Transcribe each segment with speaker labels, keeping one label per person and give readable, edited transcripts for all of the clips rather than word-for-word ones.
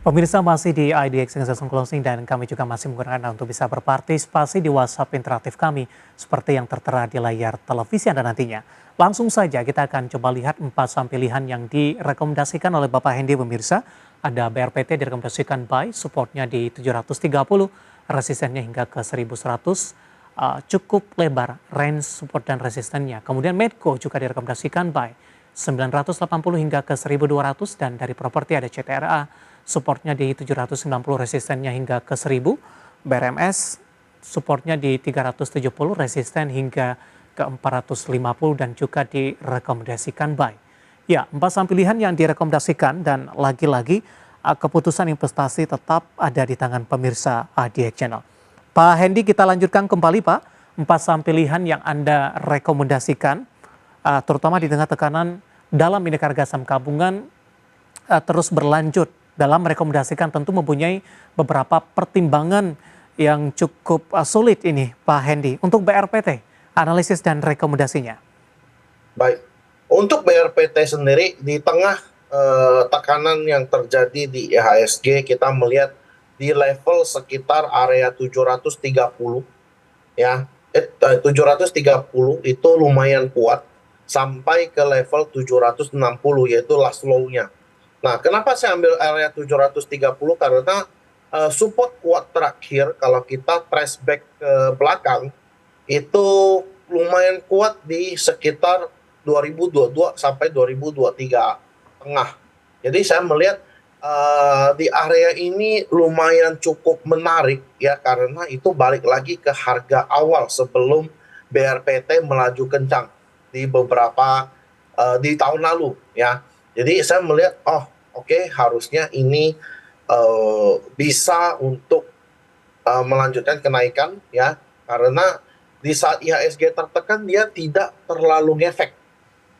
Speaker 1: Pemirsa masih di IDX Session Closing dan kami juga masih menggunakan Anda untuk bisa berpartisipasi di WhatsApp interaktif kami seperti yang tertera di layar televisi Anda nantinya. Langsung saja kita akan coba lihat 4 saham pilihan yang direkomendasikan oleh Bapak Hendy pemirsa. Ada BRPT direkomendasikan buy, supportnya di 730, resistennya hingga ke 1100, cukup lebar range support dan resistennya. Kemudian Medco juga direkomendasikan buy, 980 hingga ke 1200 dan dari properti ada CTRA. Supportnya di 790, resistennya hingga ke 1000. BRMS supportnya di 370, resisten hingga ke 450 dan juga direkomendasikan buy. Ya, 4 saham pilihan yang direkomendasikan dan lagi-lagi keputusan investasi tetap ada di tangan pemirsa IDX Channel. Pak Hendy, kita lanjutkan kembali Pak. 4 saham pilihan yang Anda rekomendasikan, terutama di tengah tekanan dalam indeks harga saham gabungan terus berlanjut. Dalam merekomendasikan tentu mempunyai beberapa pertimbangan yang cukup sulit ini Pak Hendy. Untuk BRPT, analisis dan rekomendasinya.
Speaker 2: Baik, untuk BRPT sendiri di tengah tekanan yang terjadi di IHSG, kita melihat di level sekitar area 730 ya. 730 itu lumayan kuat sampai ke level 760 yaitu last low-nya. Nah, kenapa saya ambil area 730? Karena support kuat terakhir kalau kita trace back ke belakang itu lumayan kuat di sekitar 2022 sampai 2023 tengah. Jadi saya melihat di area ini lumayan cukup menarik ya, karena itu balik lagi ke harga awal sebelum BRPT melaju kencang di beberapa di tahun lalu ya. Jadi saya melihat oke, harusnya ini bisa untuk melanjutkan kenaikan ya, karena di saat IHSG tertekan dia tidak terlalu ngefek,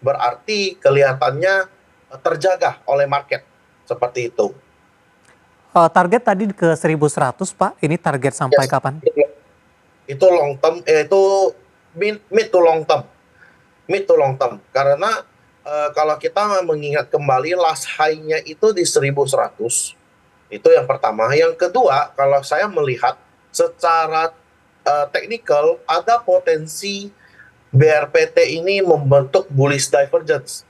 Speaker 2: berarti kelihatannya terjaga oleh market seperti itu.
Speaker 1: Target tadi ke 1100 Pak, ini target sampai kapan?
Speaker 2: Itu long term, itu mid to long term, karena kalau kita mengingat kembali last high-nya itu di 1100. Itu yang pertama. Yang kedua, kalau saya melihat secara teknikal ada potensi BRPT ini membentuk bullish divergence.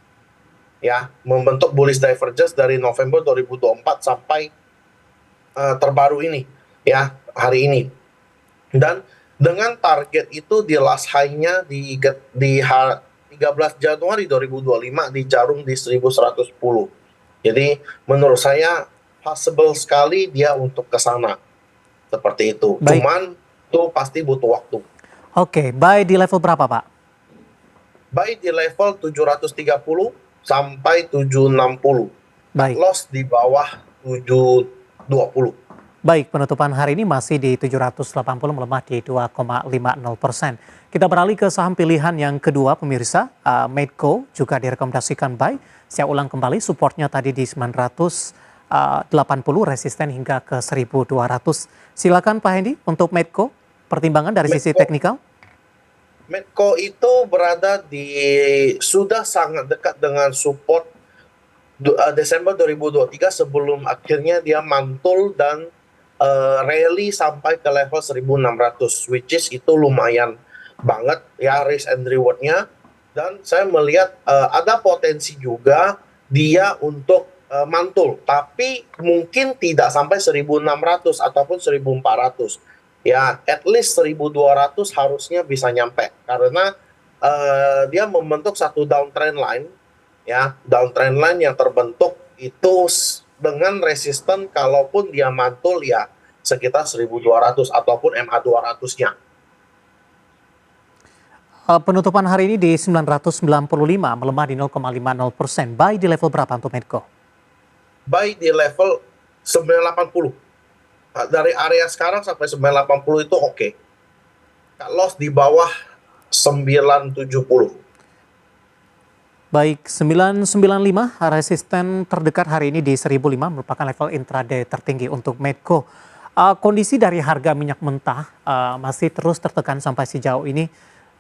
Speaker 2: Ya, membentuk bullish divergence dari November 2024 sampai terbaru ini ya, hari ini. Dan dengan target itu di last high-nya di 13 Januari 2025 di jarum di 1110. Jadi menurut saya possible sekali dia untuk ke sana. Seperti itu.
Speaker 1: Baik.
Speaker 2: Cuman itu pasti butuh waktu.
Speaker 1: Oke, buy di level berapa Pak?
Speaker 2: Buy di level 730 sampai 760.
Speaker 1: Baik.
Speaker 2: Loss di bawah 720.
Speaker 1: Baik, penutupan hari ini masih di 780, melemah di 2,50%. Kita beralih ke saham pilihan yang kedua pemirsa, Medco juga direkomendasikan buy. Saya ulang kembali, supportnya tadi di 980, resisten hingga ke 1200. Silakan Pak Hendy untuk Medco, pertimbangan dari sisi teknikal.
Speaker 2: Medco itu berada sudah sangat dekat dengan support Desember 2023 sebelum akhirnya dia mantul dan rally sampai ke level 1600, which is itu lumayan banget ya risk and reward-nya. Dan saya melihat ada potensi juga dia untuk mantul, tapi mungkin tidak sampai 1600 ataupun 1400 ya, at least 1200 harusnya bisa nyampe, karena dia membentuk satu downtrend line ya, downtrend line yang terbentuk itu dengan resisten kalaupun dia mantul ya sekitar 1200 ataupun MA 200-nya.
Speaker 1: Penutupan hari ini di 995, melemah di 0,50%. Buy di level berapa untuk Medco?
Speaker 2: Buy di level 980. Dari area sekarang sampai 980 itu oke. Loss di bawah 970.
Speaker 1: Baik, 995, resisten terdekat hari ini di 1005, merupakan level intraday tertinggi untuk Medco. Kondisi dari harga minyak mentah masih terus tertekan sampai sejauh ini,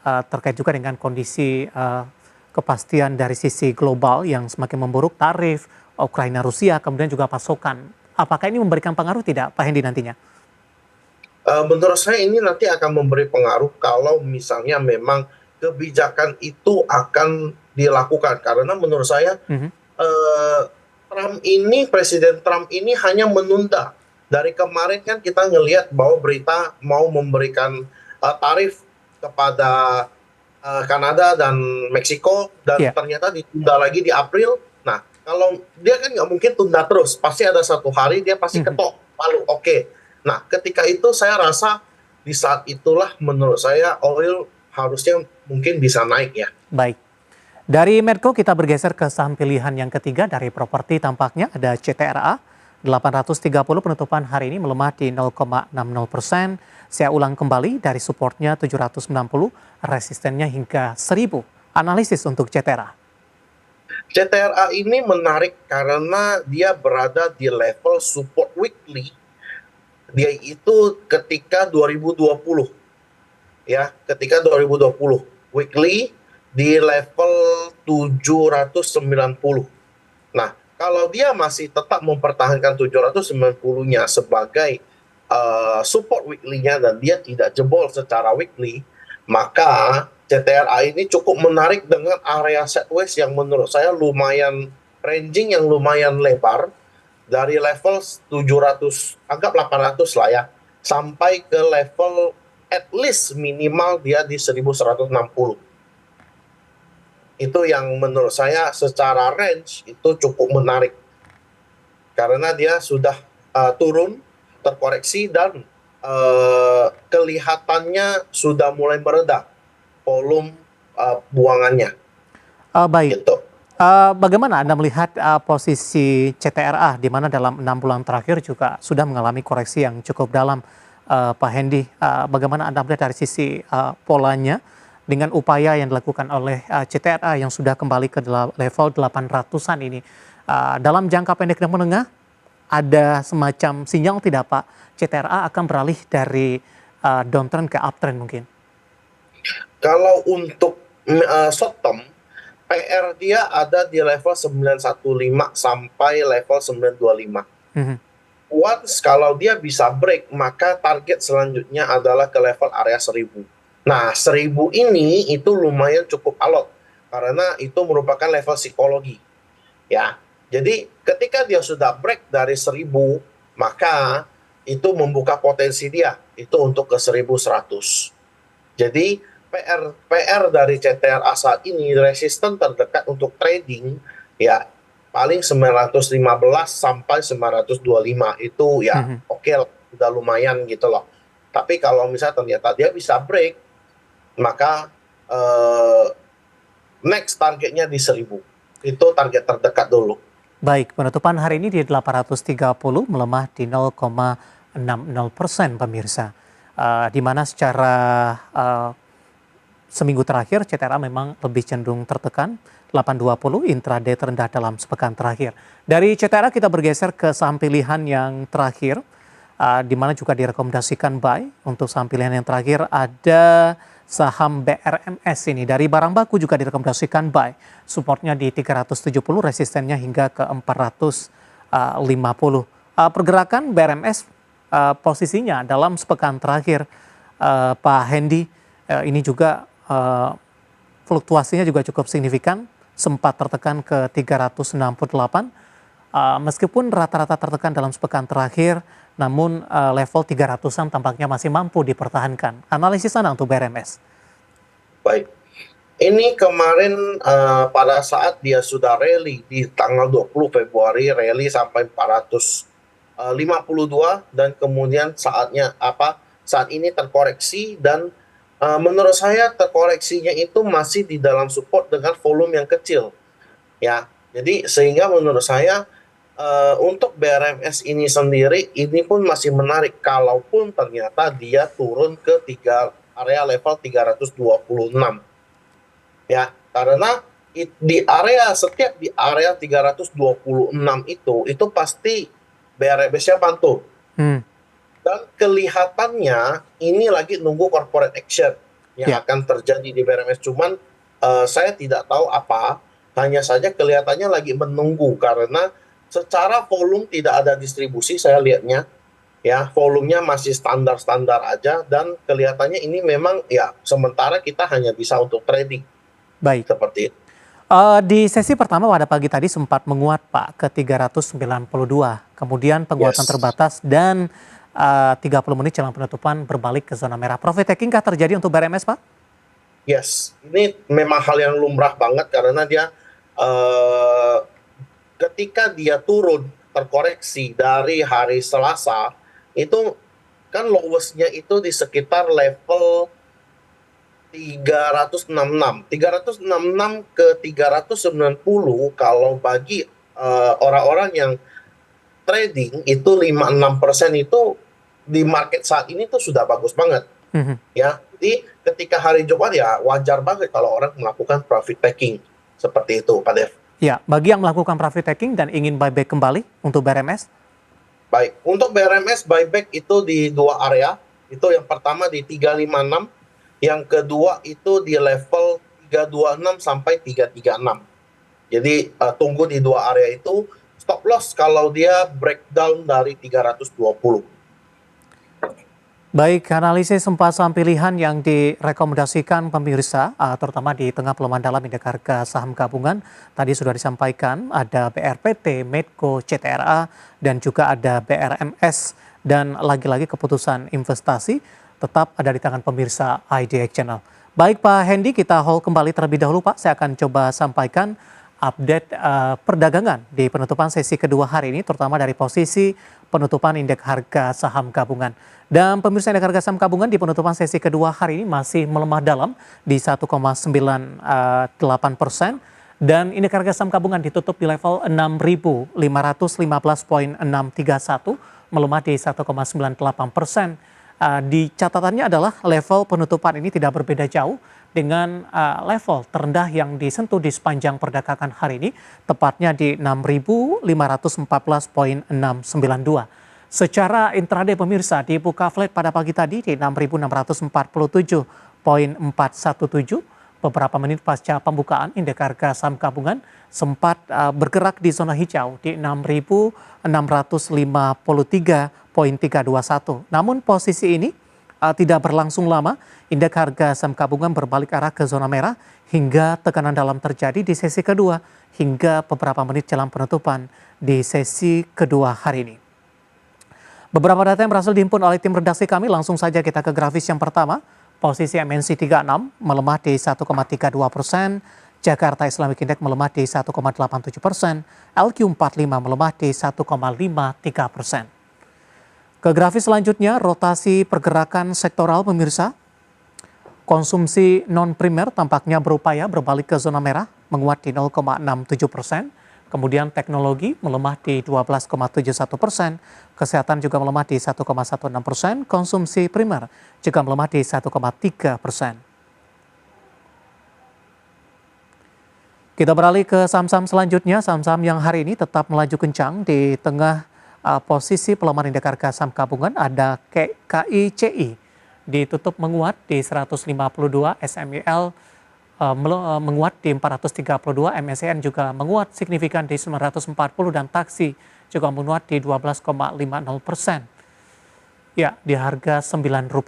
Speaker 1: terkait juga dengan kondisi kepastian dari sisi global yang semakin memburuk, tarif Ukraina Rusia, kemudian juga pasokan Apakah ini memberikan pengaruh tidak, Pak Hendy nantinya?
Speaker 2: Menurut saya ini nanti akan memberi pengaruh kalau misalnya memang kebijakan itu akan dilakukan. Karena menurut saya
Speaker 1: Mhm.
Speaker 2: eh, Presiden Trump ini hanya menunda. Dari kemarin kan kita ngelihat bahwa berita mau memberikan tarif kepada Kanada dan Meksiko dan
Speaker 1: Iya.
Speaker 2: ternyata ditunda lagi di April. Nah, kalau dia kan nggak mungkin tunda terus, pasti ada satu hari dia pasti
Speaker 1: Mhm.
Speaker 2: ketok palu. Oke. Nah, ketika itu saya rasa di saat itulah menurut saya oil harusnya mungkin bisa naik ya.
Speaker 1: Baik. Dari Medco kita bergeser ke saham pilihan yang ketiga dari properti, tampaknya ada CTRA 830 penutupan hari ini melemah di 0,60%. Saya ulang kembali dari supportnya 760, resistennya hingga 1000. Analisis untuk CTRA.
Speaker 2: CTRA ini menarik karena dia berada di level support weekly. Dia itu ketika 2020 ya, ketika 2020 weekly di level 790. Nah, kalau dia masih tetap mempertahankan 790-nya sebagai support weekly-nya dan dia tidak jebol secara weekly, maka CTRA ini cukup menarik dengan area sideways yang menurut saya lumayan ranging yang lumayan lebar dari level 700, anggap 800 lah ya, sampai ke level at least minimal dia di 1160. Itu yang menurut saya secara range itu cukup menarik karena dia sudah turun, terkoreksi dan kelihatannya sudah mulai mereda volume buangannya
Speaker 1: Baik.
Speaker 2: gitu.
Speaker 1: Bagaimana Anda melihat posisi CTRA di mana dalam 6 bulan terakhir juga sudah mengalami koreksi yang cukup dalam, Pak Hendy. Bagaimana Anda melihat dari sisi polanya dengan upaya yang dilakukan oleh CTRA yang sudah kembali ke level 800-an ini? Dalam jangka pendek dan menengah, ada semacam sinyal tidak Pak, CTRA akan beralih dari downtrend ke uptrend mungkin?
Speaker 2: Kalau untuk short term, PR dia ada di level 915 sampai level 925.
Speaker 1: Mhm.
Speaker 2: Once kalau dia bisa break, maka target selanjutnya adalah ke level area 1000. Nah, 1000 ini itu lumayan cukup alot karena itu merupakan level psikologi. Ya. Jadi ketika dia sudah break dari 1000, maka itu membuka potensi dia itu untuk ke 1100. Jadi PR dari CTRA saat ini resisten terdekat untuk trading ya paling 915 sampai 925 itu ya
Speaker 1: Mhm.
Speaker 2: oke lah, udah lumayan gitu loh. Tapi kalau misalnya ternyata dia bisa break, maka next targetnya di 1000. Itu target terdekat dulu.
Speaker 1: Baik, penutupan hari ini di 830 melemah di 0,60% pemirsa. Di mana secara seminggu terakhir CTRA memang lebih cenderung tertekan, 820 intraday terendah dalam sepekan terakhir. Dari CTRA kita bergeser ke saham pilihan yang terakhir, di mana juga direkomendasikan buy. Untuk saham pilihan yang terakhir ada saham BRMS ini. Dari barang baku juga direkomendasikan buy. Supportnya di 370, resistennya hingga ke 450. Pergerakan BRMS posisinya dalam sepekan terakhir, Pak Hendy, ini juga fluktuasinya juga cukup signifikan, sempat tertekan ke 368, meskipun rata-rata tertekan dalam sepekan terakhir, namun level 300-an tampaknya masih mampu dipertahankan. Analisis Anda untuk BRMS?
Speaker 2: Baik. Ini kemarin pada saat dia sudah rally di tanggal 20 Februari, rally sampai 452 dan kemudian saat ini terkoreksi dan menurut saya terkoreksinya itu masih di dalam support dengan volume yang kecil ya. Jadi sehingga menurut saya untuk BRMS ini sendiri ini pun masih menarik kalaupun ternyata dia turun ke area level 326 ya, karena setiap di area 326 itu pasti BRMS-nya pantau. Dan kelihatannya ini lagi nunggu corporate action yang akan terjadi di BRMS. Cuman saya tidak tahu apa, hanya saja kelihatannya lagi menunggu karena secara volume tidak ada distribusi saya lihatnya, ya volumenya masih standar-standar aja dan kelihatannya ini memang ya sementara kita hanya bisa untuk trading
Speaker 1: Baik.
Speaker 2: seperti itu.
Speaker 1: Di sesi pertama pada pagi tadi sempat menguat Pak ke 392, kemudian penguatan
Speaker 2: Yes.
Speaker 1: terbatas dan 30 menit jelang penutupan berbalik ke zona merah. Profit taking kah terjadi untuk BRMS Pak?
Speaker 2: Yes, ini memang hal yang lumrah banget karena dia eh, ketika dia turun terkoreksi dari hari Selasa itu kan lowest-nya itu di sekitar level 366. 366 ke 390 kalau bagi orang-orang yang trading itu 56% itu di market saat ini tuh sudah bagus banget.
Speaker 1: Mhm.
Speaker 2: Ya, jadi ketika hari Jumat ya wajar banget kalau orang melakukan profit taking seperti itu, Pak Dev.
Speaker 1: Ya, bagi yang melakukan profit taking dan ingin buyback kembali untuk BRMS,
Speaker 2: Baik, untuk BRMS buyback itu di dua area. Itu yang pertama di 356, yang kedua itu di level 326 sampai 336. Jadi tunggu di dua area itu, stop loss kalau dia breakdown dari 320.
Speaker 1: baik, analisis empat saham pilihan yang direkomendasikan pemirsa, terutama di tengah pelemahan dalam indeks harga saham gabungan, tadi sudah disampaikan ada BRPT, Medco, CTRA, dan juga ada BRMS. Dan lagi-lagi keputusan investasi tetap ada di tangan pemirsa IDX Channel. Baik Pak Hendy, kita hold kembali terlebih dahulu Pak. Saya akan coba sampaikan update perdagangan di penutupan sesi kedua hari ini, terutama dari posisi penutupan indeks harga saham gabungan. Dan pemirsa, indeks harga saham gabungan di penutupan sesi kedua hari ini masih melemah dalam di 1,98%. Dan indeks harga saham gabungan ditutup di level 6.515,631, melemah di 1,98%. Di catatannya adalah level penutupan ini tidak berbeda jauh dengan level terendah yang disentuh di sepanjang perdagangan hari ini, tepatnya di 6.514,692. Secara intraday pemirsa, dibuka flat pada pagi tadi di 6.647,417. Beberapa menit pasca pembukaan, indeks harga saham gabungan sempat bergerak di zona hijau di 6.653,321. Namun posisi ini tidak berlangsung lama. Indeks harga saham gabungan berbalik arah ke zona merah hingga tekanan dalam terjadi di sesi kedua hingga beberapa menit jelang penutupan di sesi kedua hari ini. Beberapa data yang berhasil dihimpun oleh tim redaksi kami, langsung saja kita ke grafis yang pertama. Posisi MNC 36 melemah di 1,32%, Jakarta Islamic Index melemah di 1,87%, LQ45 melemah di 1,53%. Ke grafis selanjutnya, rotasi pergerakan sektoral pemirsa. Konsumsi non-primer tampaknya berupaya berbalik ke zona merah, menguat di 0,67%. Kemudian teknologi melemah di 12,71%, kesehatan juga melemah di 1,16%, konsumsi primer juga melemah di 1,3%. Kita beralih ke saham-saham selanjutnya, saham-saham yang hari ini tetap melaju kencang di tengah posisi pelemahan indeks harga saham gabungan. Ada KICI ditutup menguat di 152, SMIL menguat di 432, MSCI juga menguat signifikan di 940 dan taksi juga menguat di 12,50%. Ya, di harga Rp9.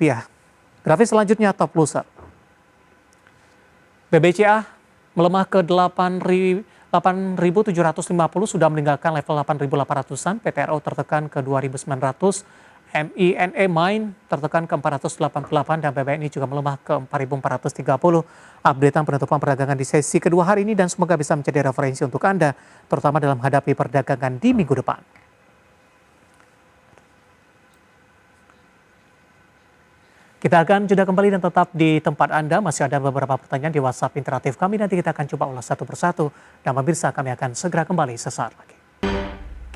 Speaker 1: Grafis selanjutnya top loser. BBCA melemah ke 8.750, sudah meninggalkan level 8.800-an, PTRO tertekan ke 2.900, MINE Mine tertekan ke 488 dan BBNI juga melemah ke 4.430. Updatean penutupan perdagangan di sesi kedua hari ini dan semoga bisa menjadi referensi untuk Anda, terutama dalam menghadapi perdagangan di minggu depan. Kita akan jeda kembali dan tetap di tempat Anda. Masih ada beberapa pertanyaan di WhatsApp interaktif kami. Nanti kita akan coba ulas satu persatu. Dan pemirsa, kami akan segera kembali sesaat lagi.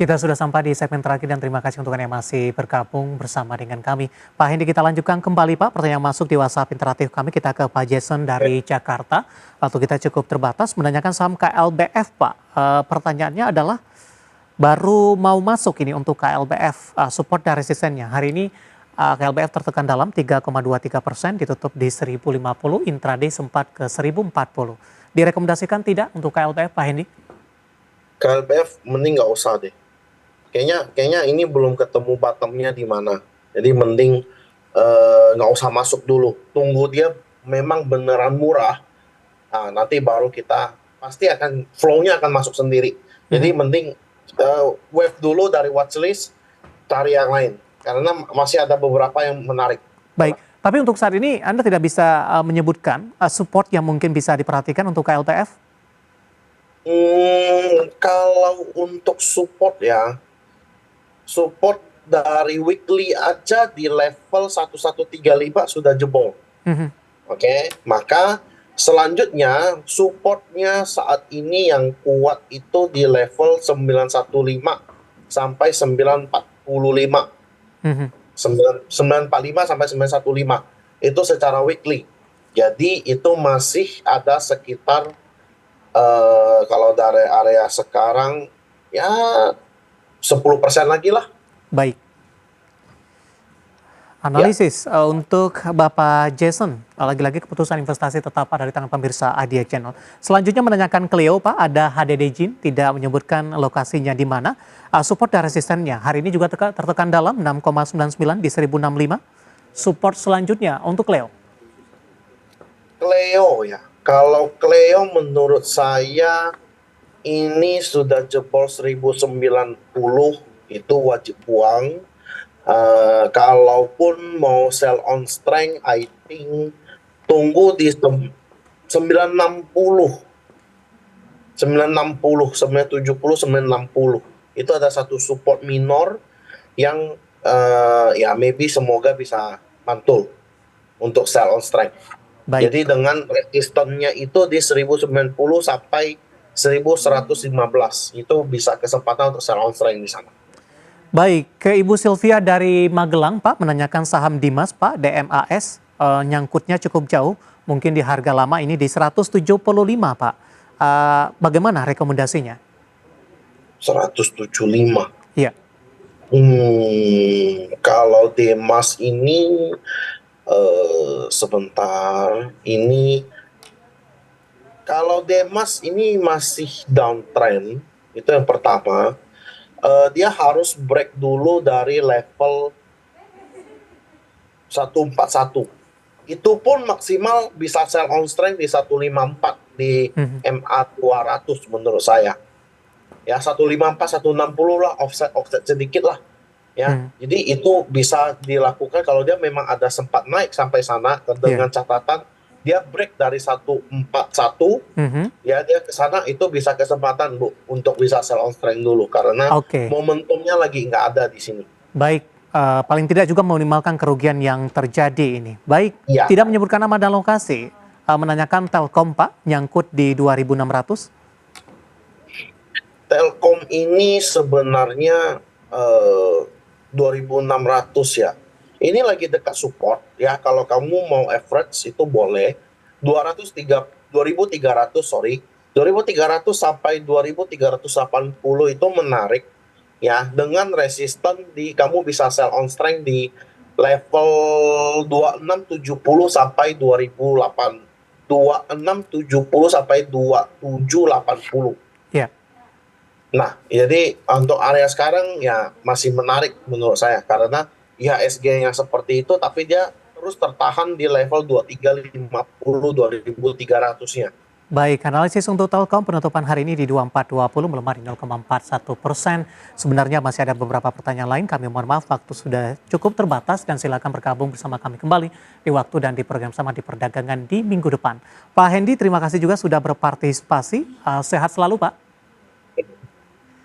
Speaker 1: Kita sudah sampai di segmen terakhir dan terima kasih untuk Anda yang masih bergabung bersama dengan kami. Pak Hendy, kita lanjutkan kembali Pak. Pertanyaan masuk di WhatsApp interaktif kami. Kita ke Pak Jason dari Jakarta. Waktu kita cukup terbatas, menanyakan saham KLBF Pak. Pertanyaannya adalah baru mau masuk ini untuk KLBF, support dan resistennya. Hari ini KLBF tertekan dalam 3,23%, ditutup di 1050, intraday sempat ke 1040. Direkomendasikan tidak untuk KLBF Pak Hendy?
Speaker 2: KLBF mending nggak usah deh. Kayaknya ini belum ketemu bottomnya di mana. Jadi mending nggak usah masuk dulu. Tunggu dia memang beneran murah. Nah, nanti baru kita pasti akan flow-nya akan masuk sendiri. Jadi mending wave dulu dari watchlist, cari yang lain. Karena masih ada beberapa yang menarik.
Speaker 1: Baik, tapi untuk saat ini Anda tidak bisa menyebutkan support yang mungkin bisa diperhatikan untuk KLTF?
Speaker 2: Kalau untuk support ya, support dari weekly aja di level 1135 sudah jebol. Oke, maka selanjutnya supportnya saat ini yang kuat itu di level 915 sampai 945. 945 sampai 915 itu secara weekly. Jadi itu masih ada sekitar kalau dari area sekarang ya 10% lagi lah.
Speaker 1: Baik. Analisis untuk Bapak Jason, lagi-lagi keputusan investasi tetap ada di tangan pemirsa IDX Channel. Selanjutnya menanyakan Cleo, Pak, ada HDD Jin, tidak menyebutkan lokasinya di mana. Support dan resistennya hari ini juga tertekan dalam 6,99 di 1065. Support selanjutnya untuk Cleo.
Speaker 2: Cleo ya, kalau Cleo menurut saya ini sudah jebol 1090, itu wajib buang. Kalaupun mau sell on strength, I think tunggu di 960, 970, 960. Itu ada satu support minor yang ya maybe semoga bisa mantul untuk sell on strength.
Speaker 1: Baik.
Speaker 2: Jadi dengan resistennya itu di 1090 sampai 1115 itu bisa kesempatan untuk sell on strength di sana.
Speaker 1: Baik, ke Ibu Sylvia dari Magelang, Pak, menanyakan saham Dimas, Pak, DMAS, nyangkutnya cukup jauh, mungkin di harga lama ini di 175, Pak. Bagaimana rekomendasinya?
Speaker 2: 175.
Speaker 1: Iya.
Speaker 2: Kalau Dimas ini sebentar, ini kalau Dimas ini masih downtrend, itu yang pertama. Dia harus break dulu dari level 141. Itu pun maksimal bisa sell on strength di 154 di MA 200 menurut saya. Ya 154, 160 lah, offset sedikit lah. Ya, jadi itu bisa dilakukan kalau dia memang ada sempat naik sampai sana dengan catatan dia break dari 141, ya dia ke sana itu bisa kesempatan Bu untuk bisa sell on strength dulu karena momentumnya lagi nggak ada di sini.
Speaker 1: Baik, paling tidak juga meminimalkan kerugian yang terjadi ini. Baik, tidak menyebutkan nama dan lokasi, menanyakan Telkom, Pak, nyangkut di 2.600.
Speaker 2: Telkom ini sebenarnya 2.600 ya. Ini lagi dekat support ya, kalau kamu mau average itu boleh 2.300 sorry 2.300 sampai 2.380 itu menarik ya, dengan resisten di kamu bisa sell on strength di level 2670 sampai 2670 sampai 2780.
Speaker 1: Ya.
Speaker 2: Nah, jadi untuk area sekarang ya masih menarik menurut saya karena IHSG yang seperti itu, tapi dia terus tertahan di level 2350, 2300-nya.
Speaker 1: Baik, analisis untuk Telkom penutupan hari ini di 2420 melemah di 0,41%. Sebenarnya masih ada beberapa pertanyaan lain, kami mohon maaf waktu sudah cukup terbatas dan silakan bergabung bersama kami kembali di waktu dan di program sama di perdagangan di minggu depan. Pak Hendy, terima kasih juga sudah berpartisipasi. Sehat selalu, Pak.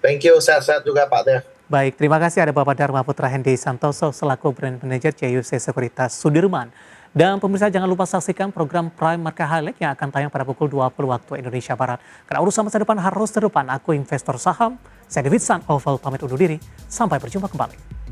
Speaker 2: Thank you, sehat-sehat juga Pak Dev.
Speaker 1: Baik, terima kasih ada Bapak Dharma Putra Hendy Santoso selaku Brand Manager CUC Sekuritas Sudirman. Dan pemirsa jangan lupa saksikan program Prime Market Highlight yang akan tayang pada pukul 20 waktu Indonesia Barat. Karena urusan masa depan harus terdepan, aku investor saham, saya David San Oval pamit undur diri. Sampai berjumpa kembali.